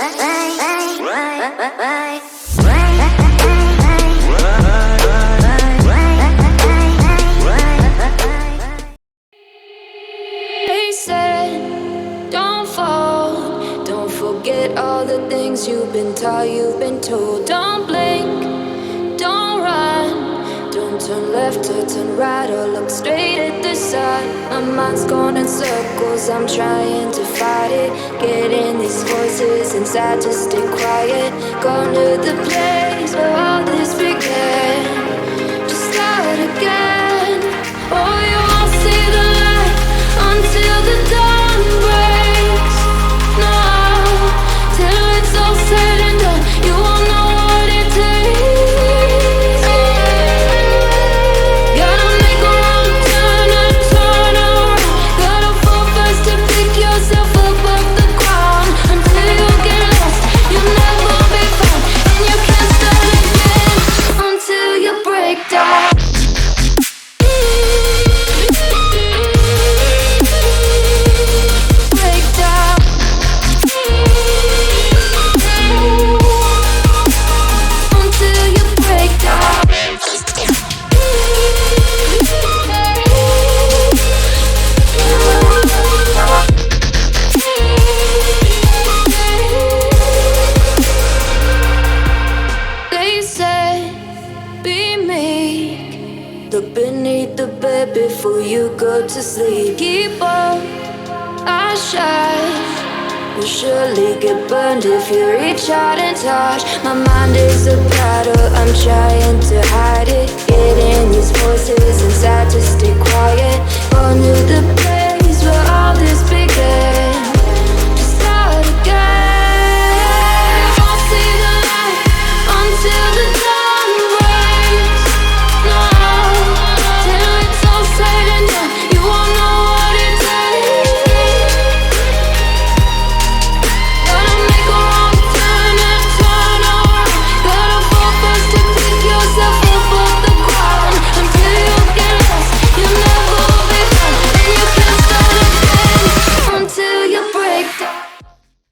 They said, don't fall, don't forget all the things you've been taught, you've been told. Don't blink, don't run, don't turn left or turn right or look straight at the sun. My mind's going in circles, I'm trying to fight it. Getting these voices inside to stay quiet. Going to the place where all this began. Just start again. Oh, you won't see the light until the dawn breaks. No, till it's all said and done, you won't know what it takes. Gotta make a wrong turn and turn around. Gotta fall fast to pick yourself up off the ground. Until you get lost, you'll never be found. And you can't start again until you break down. Look beneath the bed before you go to sleep. Keep on, I shine. You'll surely get burned if you reach out and touch. My mind is a battle, I'm trying to hide it. Getting these voices inside to stay quiet. Going to the place where all this began.